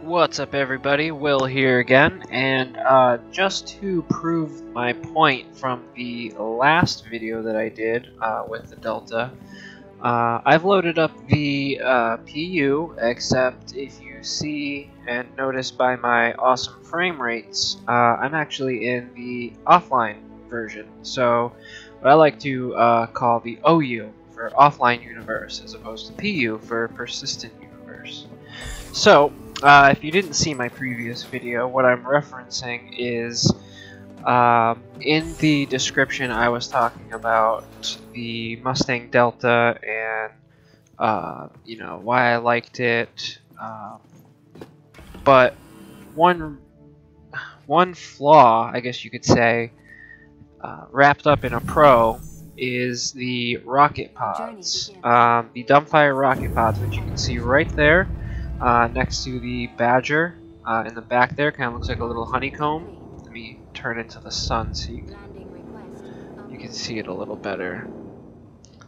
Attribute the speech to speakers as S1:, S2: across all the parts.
S1: What's up everybody, Will here again, and just to prove my point from the last video that I did with the Delta, I've loaded up the PU, except if you see and notice by my awesome frame rates, I'm actually in the offline version. So what I like to call the OU for offline universe as opposed to PU for persistent universe. So if you didn't see my previous video, what I'm referencing is in the description I was talking about the Mustang Delta and you know, why I liked it, but one flaw, I guess you could say, wrapped up in a pro is the rocket pods, the dumbfire rocket pods, which you can see right there. Next to the Badger, in the back there, kind of looks like a little honeycomb. Let me turn it to the sun so you can see it a little better.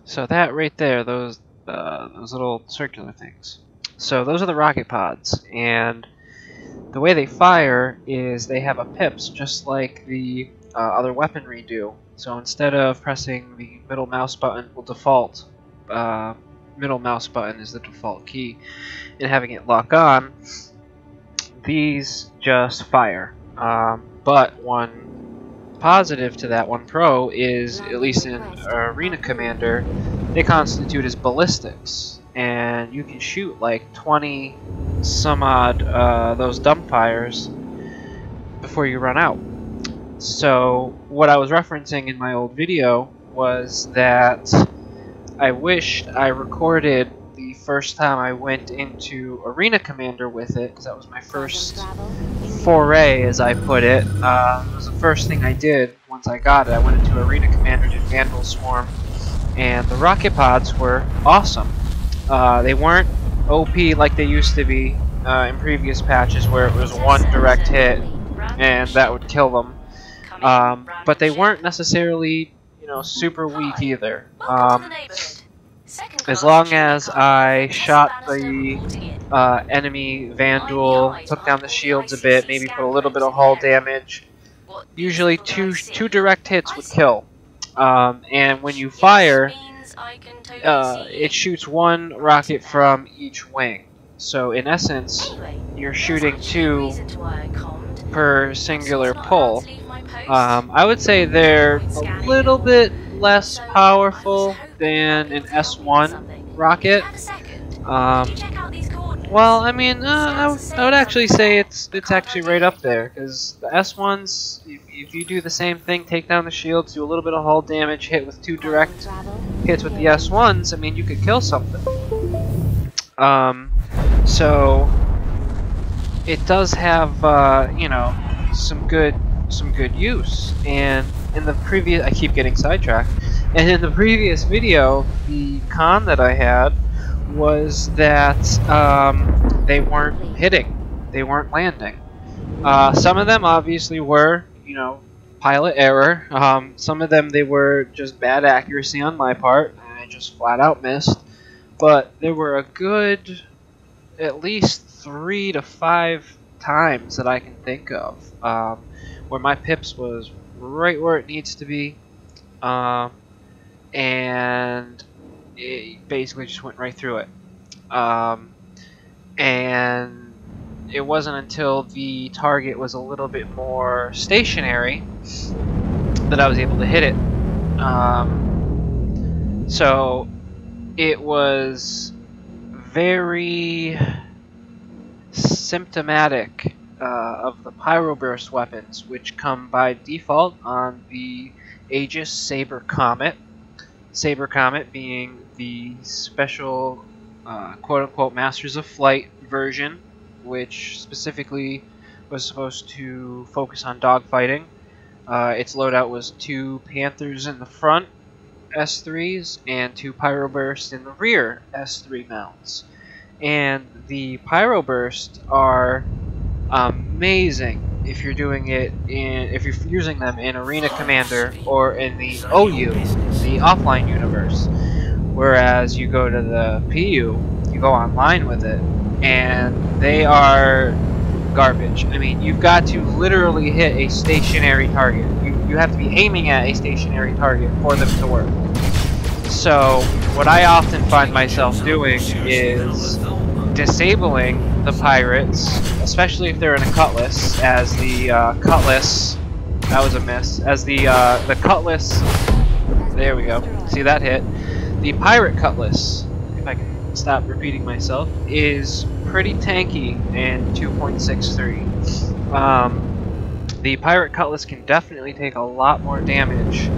S1: So that right there, those little circular things. So those are the rocket pods, and the way they fire is they have a pips, just like the other weaponry do. So instead of pressing the middle mouse button, will default. Middle mouse button is the default key, and having it lock on, these just fire. But one positive to that, one pro, is at least in Arena Commander, they constitute as ballistics, and you can shoot like 20 some odd those dumbfires before you run out. So what I was referencing in my old video was that I wished I recorded the first time I went into Arena Commander with it, because that was my first foray, as I put it. It was the first thing I did once I got it. I went into Arena Commander, did Vandal Swarm, and the rocket pods were awesome. They weren't OP like they used to be in previous patches, where it was one direct hit and that would kill them. But they weren't necessarily, you know, super weak either. As long as I shot the enemy Vandal, took down the shields a bit, maybe put a little bit of hull damage, usually two direct hits would kill. And when you fire, it shoots one rocket from each wing. So in essence, you're shooting two per singular pull. I would say they're a little bit less powerful than an S1 rocket. Well, I mean, I would actually say it's actually right up there, because the S1s, if you do the same thing, take down the shields, do a little bit of hull damage, hit with two direct hits with the S1s, I mean, you could kill something. So it does have, you know, some good use. And in the previous, I keep getting sidetracked, and in the previous video, the con that I had was that they weren't hitting, they weren't landing. Some of them obviously were, you know, pilot error. Some of them, they were just bad accuracy on my part, and I just flat out missed. But there were a good at least 3 to 5 times that I can think of where my pips was right where it needs to be, and it basically just went right through it. And it wasn't until the target was a little bit more stationary that I was able to hit it. So it was very symptomatic of the Pyroburst weapons, which come by default on the Aegis Saber Comet. Saber Comet being the special quote-unquote Masters of Flight version, which specifically was supposed to focus on dogfighting. Its loadout was 2 Panthers in the front S3s and 2 Pyrobursts in the rear S3 mounts. And the Pyrobursts are amazing if you're doing it if you're using them in Arena Commander or in the OU, the offline universe. Whereas you go to the PU, you go online with it, and they are garbage. I mean, you've got to literally hit a stationary target. You have to be aiming at a stationary target for them to work. So what I often find myself doing is disabling the pirates, especially if they're in a cutlass, as the cutlass, that was a miss, as the cutlass, there we go, see that hit, the pirate cutlass, if I can stop repeating myself, is pretty tanky in 2.63. The pirate cutlass can definitely take a lot more damage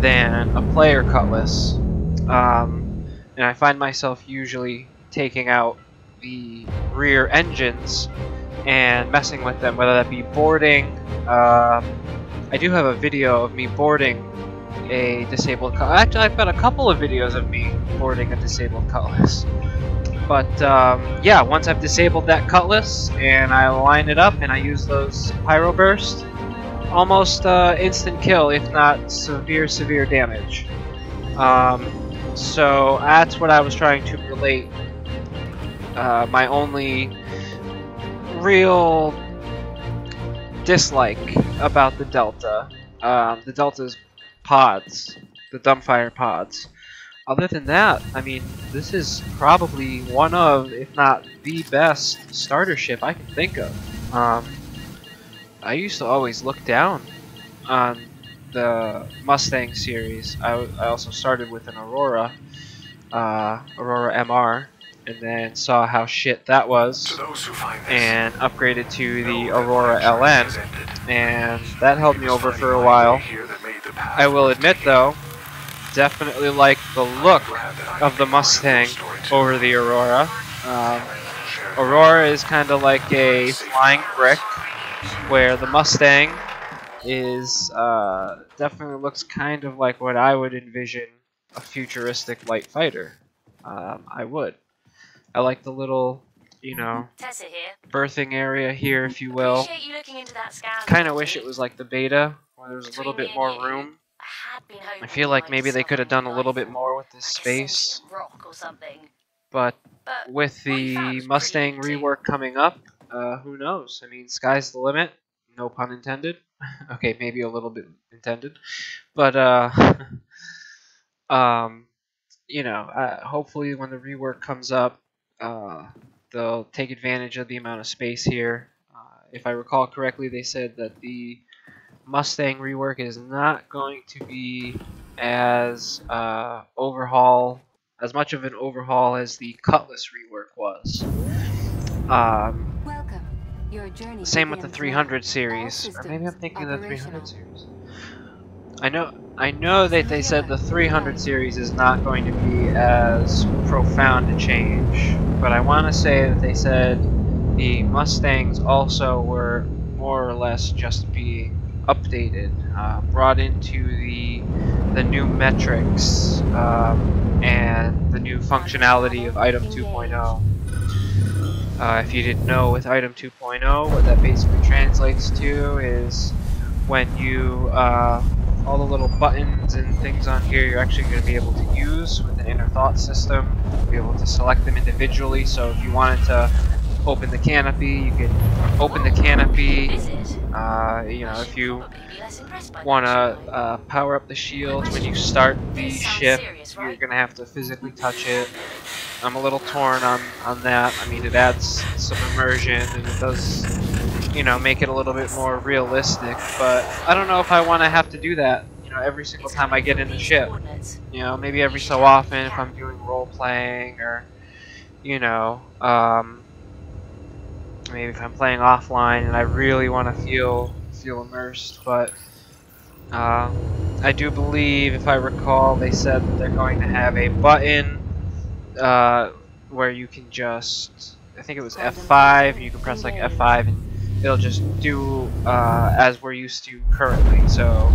S1: than a player cutlass, and I find myself usually taking out the rear engines and messing with them, whether that be boarding. I do have a video of me boarding a disabled cutlass. Actually, I've got a couple of videos of me boarding a disabled cutlass. But yeah, once I've disabled that cutlass and I line it up and I use those pyro bursts, almost instant kill, if not severe damage. So that's what I was trying to relate. My only real dislike about the Delta. The Delta's pods, the dumbfire pods. Other than that, I mean, this is probably one of, if not the best starter ship I can think of. I used to always look down on the Mustang series. I also started with an Aurora, Aurora MR, and then saw how shit that was, and upgraded to the Aurora LN, and that held me over for a while. I will admit though, definitely like the look of the Mustang over the Aurora. Aurora is kind of like a flying brick, where the Mustang is definitely looks kind of like what I would envision a futuristic light fighter. I would. I like the little, you know, berthing area here, if you will. Kind of wish it was like the beta, where there's a little bit more room. I feel like maybe they could have done a little bit more with this space. But with the Mustang rework coming up, who knows? I mean, sky's the limit. No pun intended. Okay, maybe a little bit intended. But, you know, hopefully when the rework comes up, they'll take advantage of the amount of space here. If I recall correctly, they said that the Mustang rework is not going to be as as much of an overhaul as the Cutlass rework was. Same with the 300 series, or maybe I'm thinking of the 300 series. I know that they said the 300 series is not going to be as profound a change, but I want to say that they said the Mustangs also were more or less just being updated, brought into the new metrics and the new functionality of Item 2.0. If you didn't know, with Item 2.0, what that basically translates to is when you all the little buttons and things on here you're actually going to be able to use with an inner thought system. You'll be able to select them individually, so if you wanted to open the canopy, you could open the canopy. You know, if you want to power up the shields when you start the ship, you're going to have to physically touch it. I'm a little torn on that. I mean, it adds some immersion and it does, you know, make it a little bit more realistic, but I don't know if I want to have to do that, you know, every single time I get in the ship. You know, maybe every so often if I'm doing role playing, or, you know, maybe if I'm playing offline and I really want to feel immersed. But I do believe, if I recall, they said that they're going to have a button where you can just, I think it was F5, and you can press like F5 and it'll just do as we're used to currently. So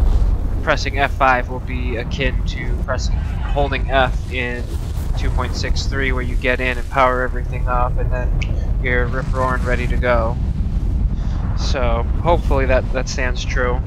S1: pressing F5 will be akin to holding F in 2.63, where you get in and power everything up, and then you're rip-roaring ready to go. So hopefully that stands true.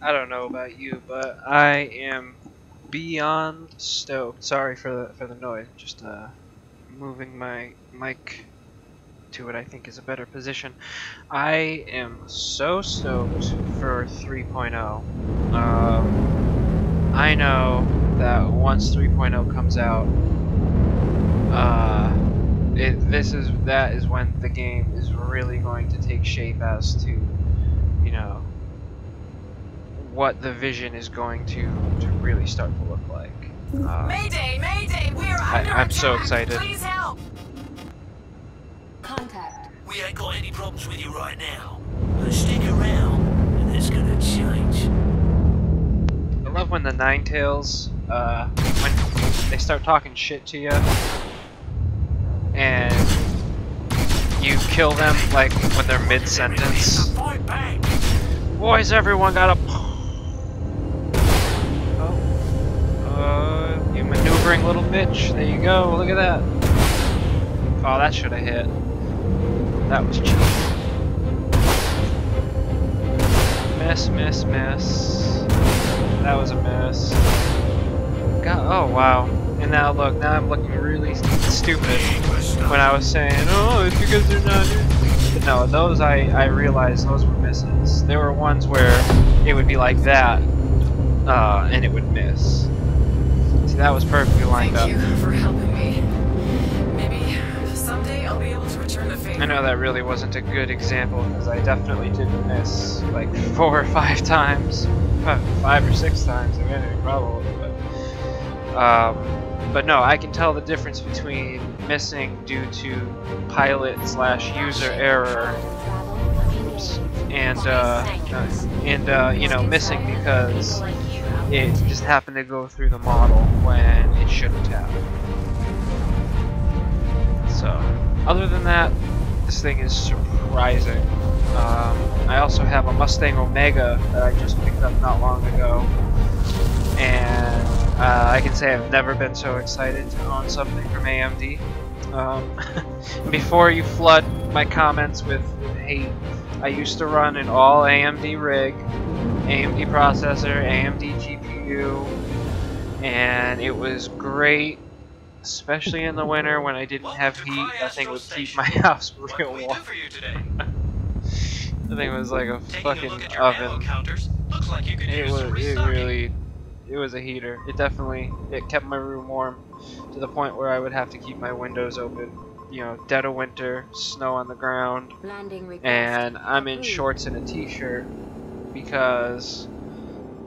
S1: I don't know about you, but I am beyond stoked. Sorry for the noise. Just moving my mic to what I think is a better position. I am so stoked for 3.0. I know that once 3.0 comes out, that is when the game is really going to take shape as to, you know, what the vision is going to really start to look like.
S2: Mayday! Mayday! We are under attack!
S1: I'm so excited.
S2: Please help!
S3: Contact.
S4: We ain't got any problems with you right now. But stick around, and it's gonna change.
S1: I love when the Ninetales, when they start talking shit to you, and you kill them like when they're mid-sentence.
S4: Fight back!
S1: Boys, everyone got a. You maneuvering little bitch. There you go. Look at that. Oh, that should have hit. That was cheap. Miss, miss, miss. That was a miss. God, oh wow. And now look, now I'm looking really stupid when I was saying, oh, it's because they're not. But no, those I realized those were misses. There were ones where it would be like that, and it would miss. See, that was perfectly lined up.
S2: Thank you for helping me. Maybe someday I'll be able to return the favor.
S1: I know that really wasn't a good example because I definitely didn't miss like 4 or 5 times, 5 or 6 times, depending probably. But no, I can tell the difference between missing due to pilot/user error, and you know, missing because it just happened to go through the model when it shouldn't have. So, other than that, this thing is surprising. I also have a Mustang Omega that I just picked up not long ago, and I can say I've never been so excited to own something from AMD. Before you flood my comments with hate, I used to run an all AMD rig, AMD processor, AMD GPU, and it was great, especially in the winter when I didn't have heat. That thing would keep my house real warm. The thing was like a fucking oven. It was a heater. It kept my room warm to the point where I would have to keep my windows open. You know, dead of winter, snow on the ground, and I'm in shorts and a t-shirt because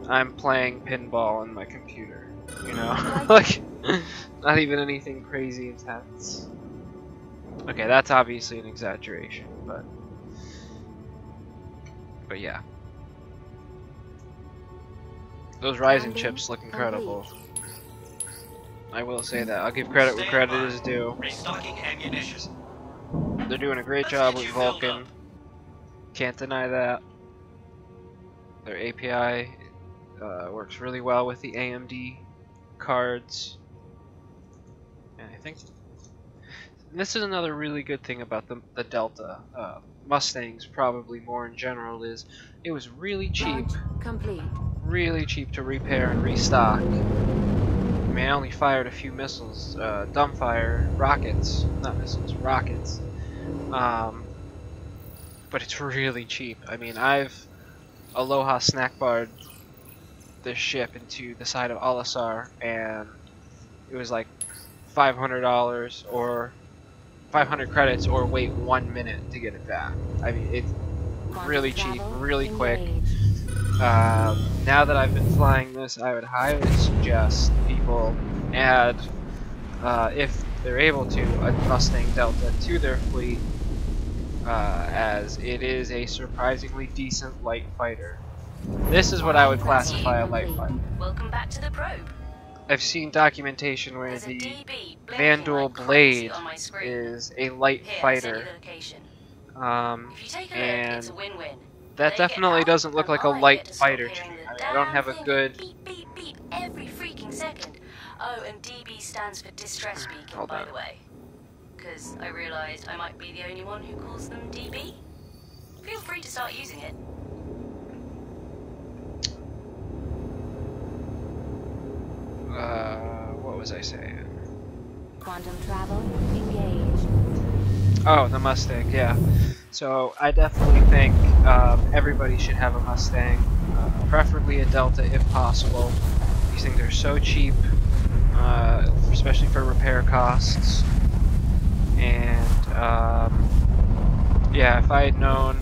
S1: I'm playing pinball on my computer. You know, like not even anything crazy intense. Okay, that's obviously an exaggeration, but yeah. Those Ryzen chips look incredible. I will say that. I'll give credit where credit is due.
S4: Restocking ammunition.
S1: They're doing a great job with Vulkan. Can't deny that. Their API works really well with the AMD cards. And I think this is another really good thing about the Delta. Mustangs probably more in general is it was really cheap.
S3: Complete.
S1: Really cheap to repair and restock. I mean, I only fired a few missiles, dumbfire, rockets, not missiles, rockets. But it's really cheap. I mean, I've Aloha snack barred this ship into the side of Alasar, and it was like $500 or 500 credits, or wait 1 minute to get it back. I mean, it's really cheap, really quick. Now that I've been flying this, I would highly suggest people add, if they're able to, a Mustang Delta to their fleet, as it is a surprisingly decent light fighter. This is what I would classify a light fighter.
S2: Welcome back to the probe.
S1: I've seen documentation where the Vandal Blade is a light fighter, and that definitely doesn't look like a light fighter to me. I mean, I don't have a good...
S2: Beep, beep, beep, every freaking second. Oh, and DB stands for distress beacon, by the way. Because I realized I might be the only one who calls them DB. Feel free to start using it.
S1: what was I saying?
S2: Quantum travel engaged.
S1: Oh, the Mustang, yeah. So I definitely think everybody should have a Mustang, preferably a Delta if possible. These things are so cheap, especially for repair costs. And yeah, if I had known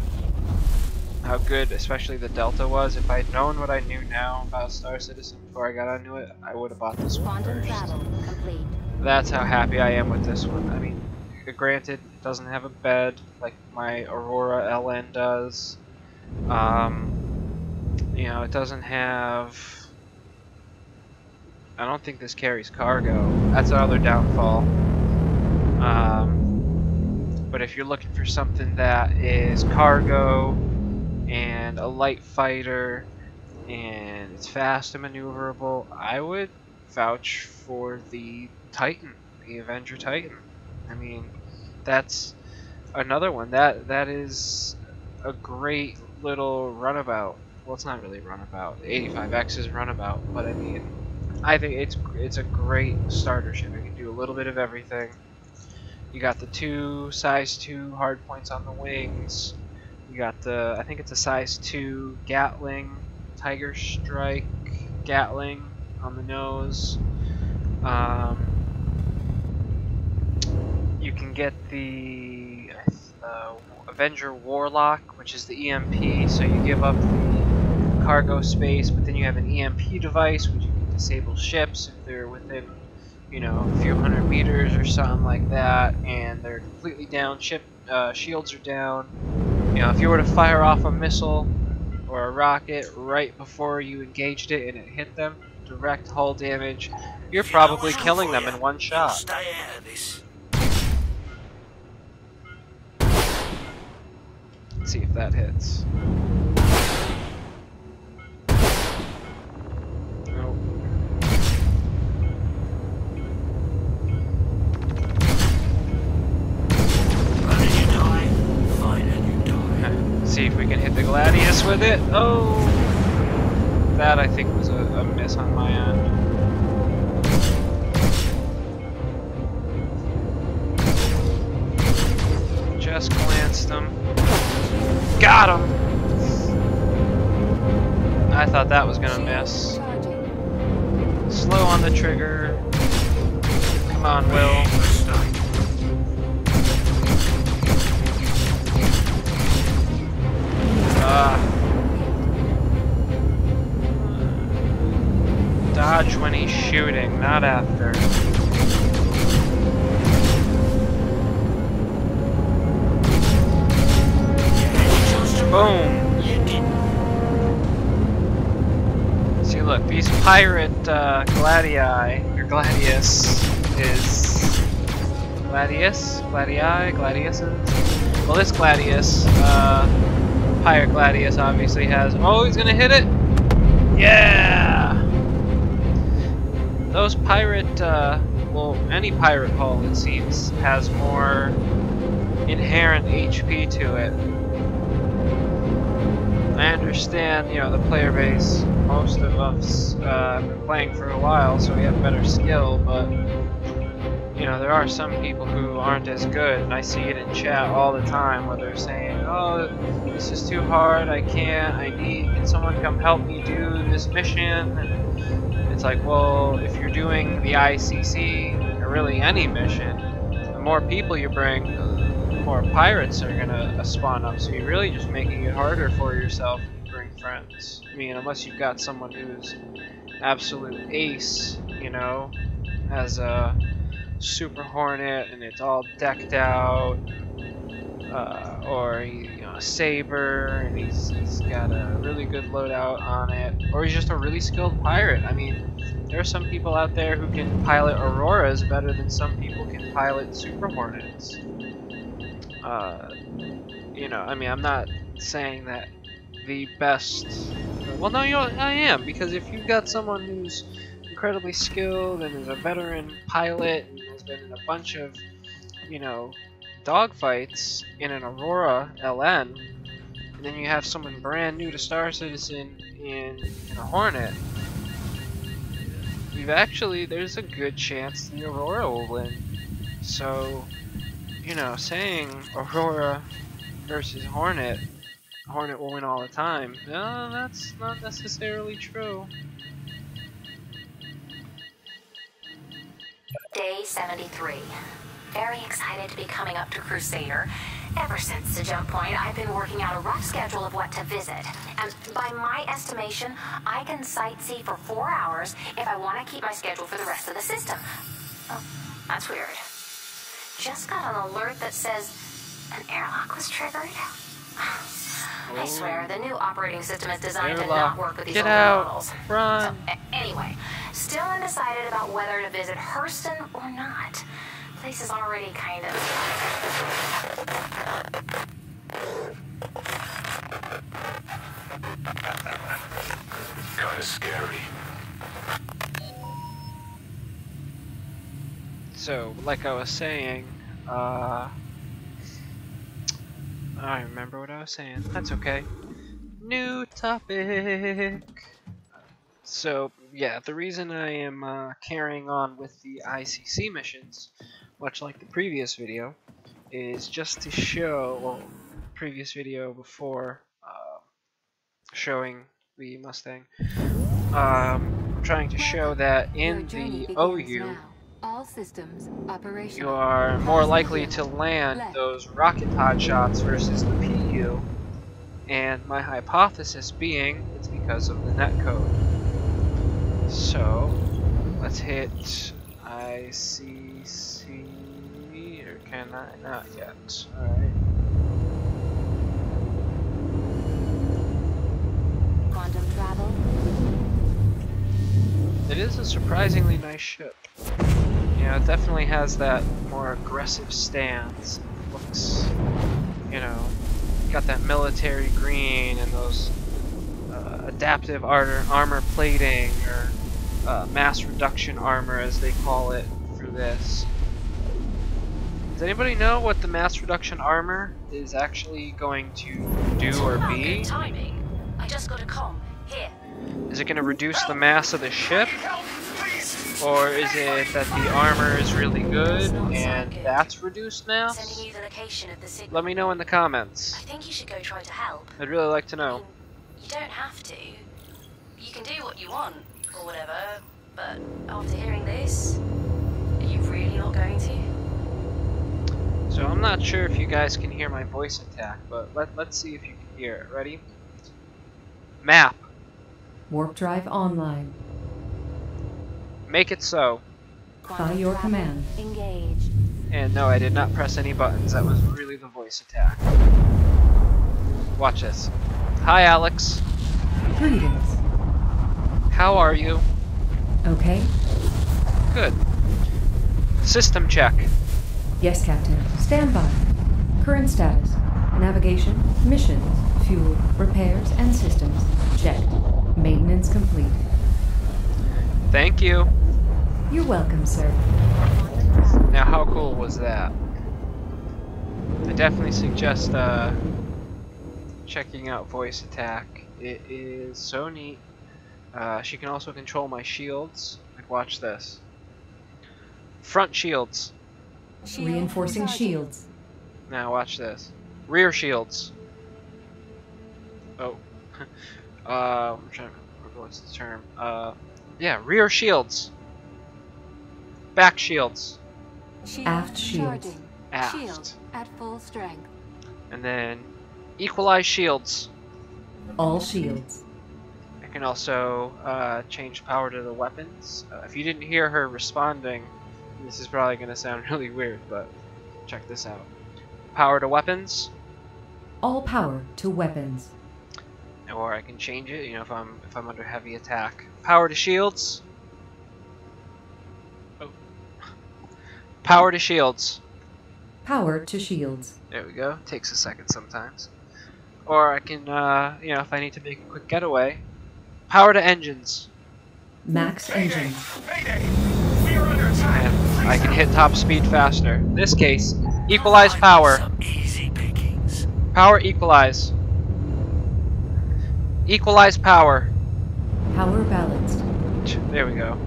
S1: how good, especially the Delta was, if I had known what I knew now about Star Citizen before I got onto it, I would have bought this one
S2: Quantum
S1: first.
S2: travel complete.
S1: That's how happy I am with this one. I mean, granted, it doesn't have a bed like my Aurora LN does. You know, it doesn't have... I don't think this carries cargo. That's another downfall. But if you're looking for something that is cargo and a light fighter and it's fast and maneuverable, I would vouch for the Titan, the Avenger Titan. I mean, that's another one that is a great little runabout. Well, it's not really a runabout. 85X is runabout, but I mean, I think it's a great starter ship. It can do a little bit of everything. You got the two size 2 hard points on the wings. You got the, I think it's a size 2 Gatling, Tiger Strike Gatling on the nose. You can get the Avenger Warlock, which is the EMP, so you give up the cargo space, but then you have an EMP device, which you can disable ships if they're within, you know, a few hundred meters or something like that, and they're completely down. Ship shields are down. You know, if you were to fire off a missile or a rocket right before you engaged it and it hit them, direct hull damage, you're probably killing them in one shot.
S4: Stay out of this.
S1: Let's see if that hits. Nope.
S4: Run and you die. Fight and you die.
S1: See if we can hit the Gladius with it. Oh! That I think was a miss on my end. Just glanced him. Got him! I thought that was gonna miss. Slow on the trigger. Come on, Will. Dodge when he's shooting, not after. Boom! See, look, these pirate Gladii, or Gladius, is... Gladius? Gladii? Gladiuses? Well, this Gladius, pirate Gladius obviously has... Oh, he's gonna hit it! Yeah! Those pirate, well, any pirate hull, it seems, has more inherent HP to it. I understand, you know, the player base, most of us have been playing for a while, so we have better skill, but, you know, there are some people who aren't as good, and I see it in chat all the time where they're saying, oh, this is too hard, I can't, can someone come help me do this mission? And it's like, well, if you're doing the ICC, or really any mission, the more people you bring, more pirates are gonna spawn up, so you're really just making it harder for yourself when you bring friends. I mean, unless you've got someone who's absolute ace, you know, has a Super Hornet and it's all decked out, or you know, a Saber and he's got a really good loadout on it, or he's just a really skilled pirate. I mean, there are some people out there who can pilot Auroras better than some people can pilot Super Hornets. You know, I mean, I'm not saying that the best... Well, no, you know, I am, because if you've got someone who's incredibly skilled and is a veteran pilot and has been in a bunch of, you know, dogfights in an Aurora LN, and then you have someone brand new to Star Citizen in a Hornet, there's a good chance the Aurora will win. So, you know, saying Aurora versus Hornet, Hornet will win all the time, no, that's not necessarily true.
S2: Day 73. Very excited to be coming up to Crusader. Ever since the jump point, I've been working out a rough schedule of what to visit. And by my estimation, I can sightsee for 4 hours if I want to keep my schedule for the rest of the system. Oh, that's weird. Just got an alert that says an airlock was triggered. I swear, the new operating system is designed to not work with these older models.
S1: Run!
S2: So, anyway, still undecided about whether to visit Hurston or not. Place is already kind of...
S4: Kinda scary.
S1: So, like I was saying, I remember what I was saying. That's okay. New topic! So, yeah, the reason I am carrying on with the ICC missions, much like the previous video, is just to show, well, previous video before showing the Mustang, trying to show that in the OU,
S3: all systems operational.
S1: you are more likely to land those rocket pod shots versus the PU, and my hypothesis being it's because of the netcode. So let's hit ICC, or can I? Not yet. Alright.
S3: Quantum travel.
S1: It is a surprisingly nice ship. You know, it definitely has that more aggressive stance. Looks, you know, got that military green and those adaptive armor plating, or mass reduction armor as they call it for this. Does anybody know what the mass reduction armor is actually going to do or be?
S2: Good timing. I just got a comm. Here.
S1: Is it going to reduce the mass of the ship? Or is it that the armor is really good and that's reduced mass?
S2: Sending you the location of the signal.
S1: Let me know in the comments.
S2: I think you should go try to help.
S1: I'd really like to
S2: I
S1: know.
S2: mean, you don't have to. You can do what you want, or whatever, but after hearing this, are you really not going to?
S1: So I'm not sure if you guys can hear my voice attack, but let's see if you can hear it. Ready? Map.
S5: Warp drive online.
S1: Make it so.
S5: By your command.
S3: Engaged.
S1: And no, I did not press any buttons. That was really the voice attack. Watch this. Hi, Alex.
S5: Greetings.
S1: How are you?
S5: Okay.
S1: Good. System check.
S5: Yes, Captain. Stand by. Current status. Navigation, missions, fuel, repairs, and systems. Checked. Maintenance complete.
S1: Thank you.
S5: You're welcome, sir.
S1: Now, how cool was that? I definitely suggest checking out voice attack. It is so neat. She can also control my shields. Like, watch this. Front shields.
S5: Reinforcing shields.
S1: Now watch this. Rear shields. Oh. I'm trying to remember what's the term. Yeah, rear shields. Back shields.
S5: Aft shields.
S3: Charging.
S1: Aft.
S3: Shield at full strength.
S1: And then equalize shields.
S5: All shields.
S1: I can also change power to the weapons. If you didn't hear her responding, this is probably going to sound really weird, but check this out. Power to weapons.
S5: All power to weapons.
S1: Or I can change it, you know, if I'm under heavy attack. Power to shields. Oh. Power to shields.
S5: Power to shields.
S1: There we go. Takes a second sometimes. Or I can, you know, if I need to make a quick getaway. Power to engines.
S5: Max engines.
S1: And I can hit top speed faster. In this case, equalize power.
S4: Some easy pickings.
S1: Power equalize. Equalize power.
S5: Power balanced.
S1: There we go.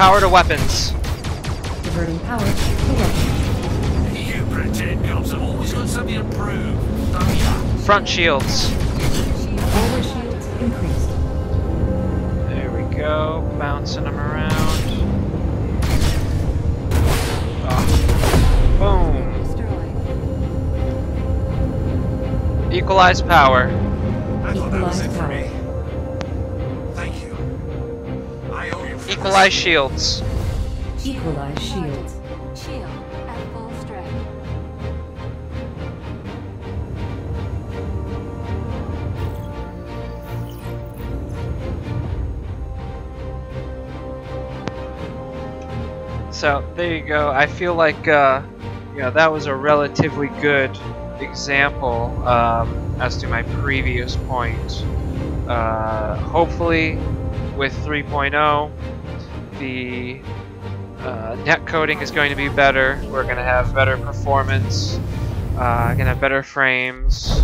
S1: Power to weapons.
S5: Diverting power to weapons.
S4: You pretend cops have always got something to prove, don't ya?
S1: Front shields.
S5: Forward shields increased.
S1: There we go. Bouncing them around. Oh. Boom.
S3: Destroyed.
S1: Equalize power.
S4: I thought that was it
S5: Equalize
S4: for me.
S5: power.
S4: Thank you. I owe you for this.
S1: Equalize shields.
S5: Equalize shields.
S3: Shield at full strength.
S1: So there you go. I feel like that was a relatively good example as to my previous point. Hopefully, with 3.0, the netcoding is going to be better. We're going to have better performance. Going to have better frames.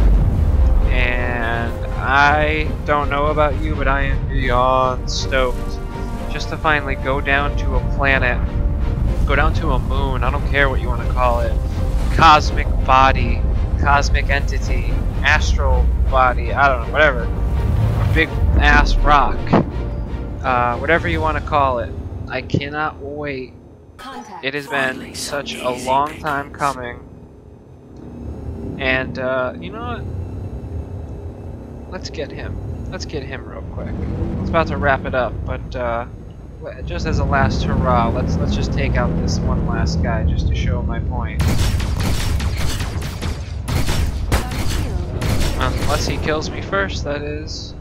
S1: And I don't know about you, but I am beyond stoked just to finally go down to a planet. Go down to a moon, I don't care what you want to call it. Cosmic body, cosmic entity, astral body, I don't know, whatever. A big ass rock. Whatever you want to call it. I cannot wait.
S3: Contact.
S1: It has been such a long time coming. And, you know what? Let's get him. Let's get him real quick. I was about to wrap it up, but, just as a last hurrah, let's just take out this one last guy just to show my point. Unless he kills me first, that is.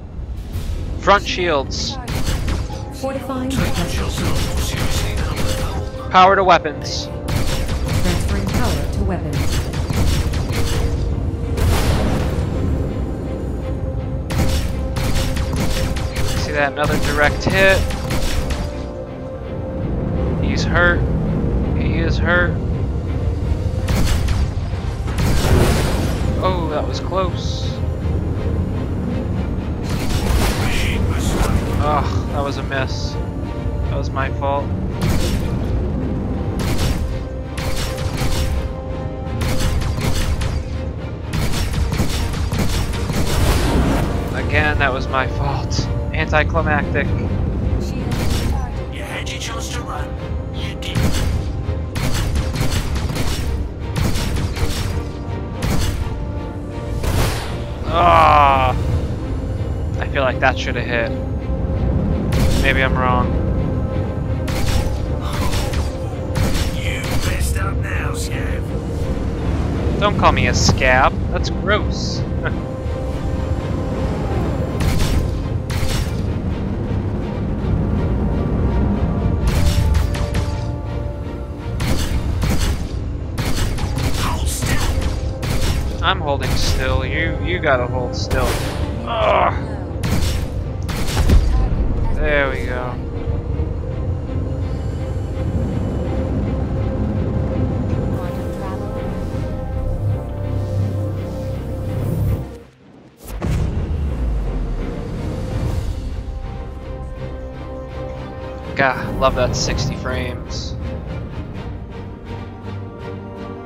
S1: Front shields.
S5: Fortifying
S4: Take
S5: defensive
S4: yourself
S5: shields.
S4: more seriously now.
S1: Power to weapons.
S5: Transferring power to weapons.
S1: See that? Another direct hit. He's hurt. He is hurt. Oh, that was close.
S4: Big mistake.
S1: Oh, that was a miss. That was my fault. Again, that was my fault. Anticlimactic.
S3: Shield charging.
S4: You had your chance to run. You did.
S1: Ah, I feel like that should have hit. Maybe I'm wrong.
S4: You messed up now, Scav.
S1: Don't call me a scab. That's gross.
S4: Hold still.
S1: I'm holding still. You gotta hold still. Ugh. There we go.
S3: Quantum travel.
S1: God, love that 60 frames.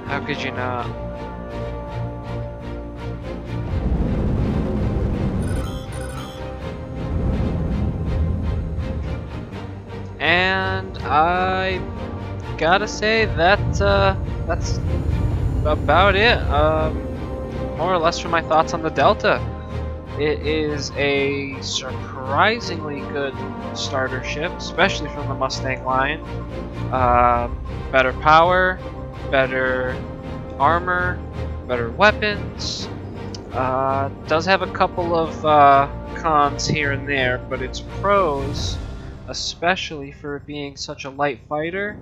S1: How could you not? And I gotta say that that's about it. More or less for my thoughts on the Delta. It is a surprisingly good starter ship, especially from the Mustang line. Better power, better armor, better weapons. Does have a couple of cons here and there, but its pros, especially for it being such a light fighter,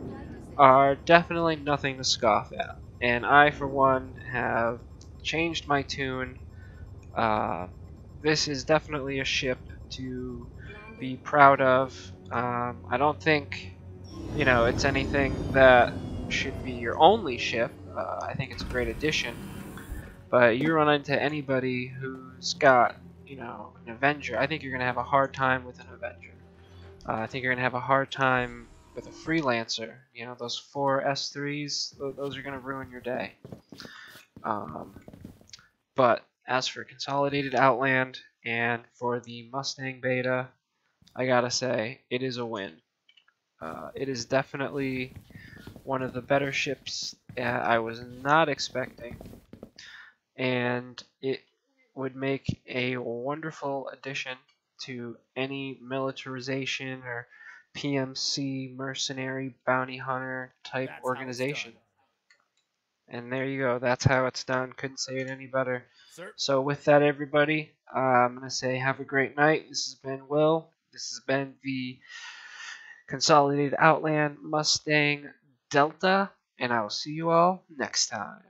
S1: are definitely nothing to scoff at. And I, for one, have changed my tune. This is definitely a ship to be proud of. I don't think, it's anything that should be your only ship. I think it's a great addition. But you run into anybody who's got, an Avenger, I think you're going to have a hard time with an Avenger. I think you're going to have a hard time with a freelancer. You know, those 4 S3s, those are going to ruin your day. But as for Consolidated Outland and for the Mustang beta, I gotta say, it is a win. It is definitely one of the better ships I was not expecting, and it would make a wonderful addition to any militarization or PMC mercenary bounty hunter type organization. And there you go. That's how it's done. Couldn't say it any better.
S6: Sir.
S1: So with that, everybody, I'm going to say have a great night. This has been Will. This has been the Consolidated Outland Mustang Delta, and I will see you all next time.